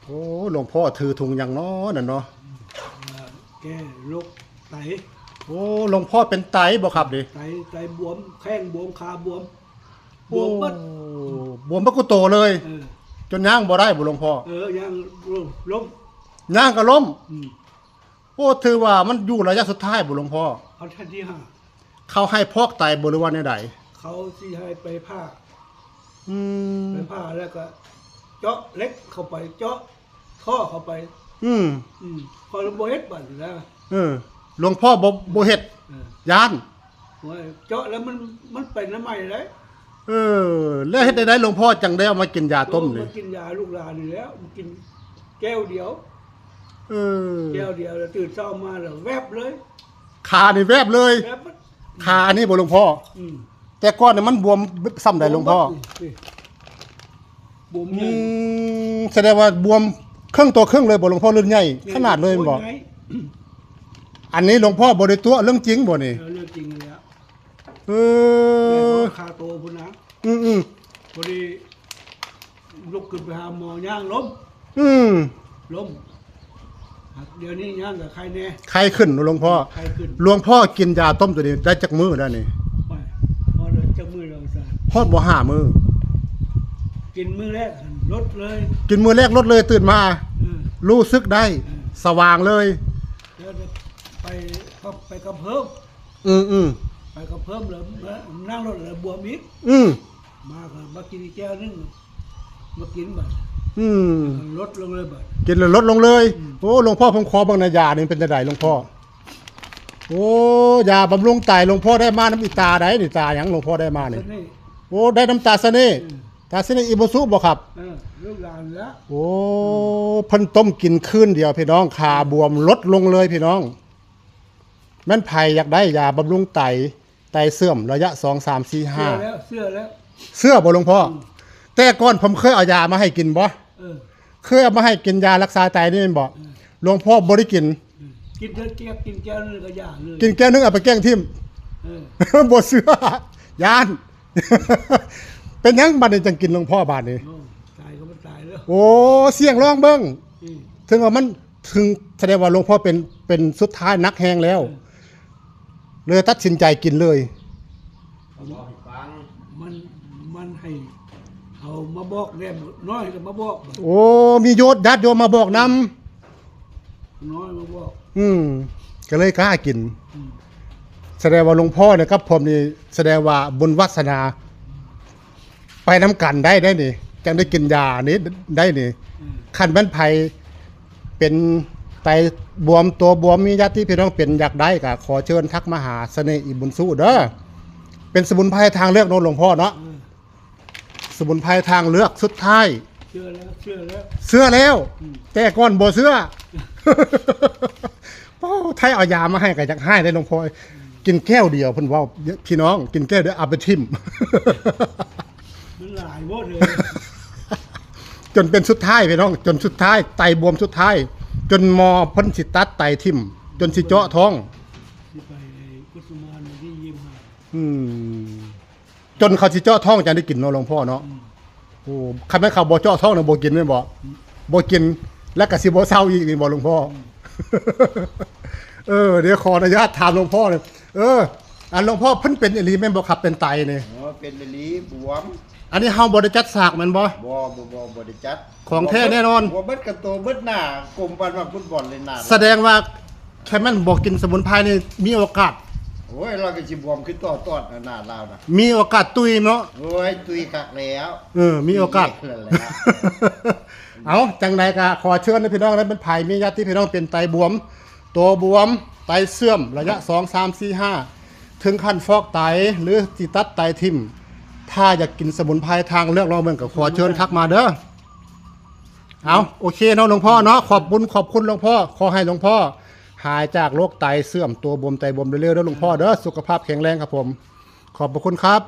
โอ้หลวงพ่อถือถุงอย่างน้อน่ะเนาะแก้โรคไตโอ้หลวงพ่อเป็นไตบ่ครับดิไตบวมแข้งบวมขาบวมบัดบวมปะกุโตเลยจนย่างบ่ได้บ่หลวงพ่อย่างล้มย่างก็ล้มโอ้ถือว่ามันอยู่ระยะสุดท้ายบ่หลวงพ่อเอาท่านที่5เขาให้พอกไตบ่หรือว่าแนวใดเขาสิให้ไปผ่าไปผ่าแล้วก็เจาะเล็กเข้าไปเจาะท่อเข้าไปพอบ่เฮ็ดบัดนะหลวงพ่อบ่เฮ็ดย่านเจาะแล้วมันเป็นน้ำใหม่เลยแล้วเฮ็ดได้หลวงพ่อจังได้เอามากินยาต้มนี่มากินยาลูกหลานนี่แล้วกินแก้วเดียวแก้วเดียวแล้วตื่นเช้ามาแล้วแวบเลยขานี่แวบเลยขานี่บ่หลวงพ่อแต่ก่อนเนี่ยมันบวมซ้ำได้หลวงพ่อบวมใหญ่แสดงว่าบวมครึ่งตัวครึ่งเลยบ่หลวงพ่อเรื่องใหญ่ขนาดเลยบ่อันนี้หลวงพ่อบ่ได้ตัวเรื่องจริงบ่นี่เรื่องจริงแล้วคาโตพุ่นนะพอดีลุกขึ้นไปหาหมอย่างล้มล้มเดี๋ยวนี้ย่างกับใครแน่ใครขึ้นหลวงพ่อหลวงพ่อกินยาต้มตัวนี้ได้จักมื้อแล้วนี่พอเลยจักมื้อแล้วซะฮอดบ่5มื้อกินมื้อแรกลดเลยกินมื้อแรกลดเลยตื่นมารู้สึกได้สว่างเลยแล้วไปกับเพิ่มไปกับเพิ่มแล้วนั่งรถแล้วบวมอีกมากินแก้วนึงมากินบัดลดลงเลยบัดกินแล้วลดลงเลยโอ้หลวงพ่อผมขอบังนายานี่เป็นจังได๋หลวงพ่อโอ้ยาบำรุงไตหลวงพ่อได้มาน้ำอีตาได้นี่ตาหยังหลวงพ่อได้มานี่โอ้ได้น้ำตาเสน่ห์ตาเสน่ห์อิโบซุบ่ครับลูกหลานแล้วโอ้เพิ่นต้มกินคืนเดียวพี่น้องขาบวมลดลงเลยพี่น้องแม่นไผอยากได้ยาบำรุงไตเสื่อมระยะ2 3 4 5เสื้อบ่หลวงพ่อแต่ก่อนผมเคยเอายามาให้กินบ่เคยเอามาให้กินยารักษาไตนี่แม่นบ่หลวงพ่อบ่ได้กินกินแก้วนึงก็ย่าเลยกินแก้วนึงเอาไปแกล้งทิ่มบ่เชื่อยานเป็นหยังบัดนี้จังกินหลวงพ่อบาดนี้ตายก็มันตายแล้วโอ้เสี่ยงร้องเบิ่งถึงว่ามันถึงแสดงว่าหลวงพ่อเป็นสุดท้ายนักแฮงแล้วเลยตัดสินใจกินเลยมันให้เอามาบอกแน่น้อยก็มาบอกโอ้มีโยชน์ญาติโยมมาบอกนำน้อยมาบอกก็เลยกล้ากินแสดงว่าหลวงพ่อเนี่ยครับผมนี่แสดงว่าบุญวาสนาไปน้ำกันได้นี่จังได้กินยานี้ได้นี่ขันแม่นไผเป็นไตบวมตัวบวมมีญาติพี่น้องเป็นอยากได้ก็ขอเชิญทักมาหาเสน่ห์อิบุญสู้เด้อเป็นสมุนไพรทางเลือกโน้นหลวงพ่อเนาะสมุนไพรทางเลือกสุดท้ายเชื่อแล้วแต่ก่อนบ่เชื่อโอ้ไทยเอายามาให้ก็อยากให้ได้หลวงพ่อกินแก้วเดียวเพิ่นว่าพี่น้องกินแก้วเดียวเอาไปทิ่มมันหลายโวดเลยจนเป็นสุดท้ายพี่น้องจนสุดท้ายไตบวมสุดท้ายจนหมอเพิ่นสิตัดไตทิ่มจนสิเจาะท้องไปกุสุมานที่ยิ้มจนเขาสิเจาะท้องจังได้กินเนาะหลวงพ่อเนาะโอ้คันแม่นเขาบ่เจาะท้องน่ะบ่กินแม่นบ่กินแล้วก็สิบ่เซาอีกนี่บ่หลวงพ่อเดี๋ยวขออนุญาตถามหลวงพ่อเลยอันหลวงพ่อเพิ่นเป็นอีหลีแม่นบ่ครับเป็นไตนี่เป็นอีหลีบวมอันนี้เฮาบ่ได้จัดฉากแม่นบ่บ่ได้จัดของแท้แน่นอนบ่เบิดกระโตเบิดหน้ากลมปานว่าฟุตบอลเลยหน้าแสดงว่าแค่แม่นบ่กินสมุนไพรนี่มีโอกาสโอ้ยเราก็สิบวมขึ้นต่อหน้าลาวน่ะมีโอกาสตุยเนาะโอ้ยตุยคักแล้วมีโอกาสเอาจังได๋ก็ขอเชิญพี่น้องนั้นเป็นไผมีญาติพี่น้องเป็นไตบวมตัวบวมไตเสื่อมระยะ2 3 4 5ถึงขั้นฟอกไตหรือสิตัดไตทิ่มถ้าอยากกินสมุนไพรทางเลือกลองเบิ่งก็ขอเชิญทักมาเด้อเอาโอเคเนาะหลวงพ่อเนาะขอบคุณหลวงพ่อขอให้หลวงพ่อหายจากโรคไตเสื่อมตัวบวมไตบวมเร็วๆเด้อหลวงพ่อเด้อสุขภาพแข็งแรงครับผมขอบพระคุณครับ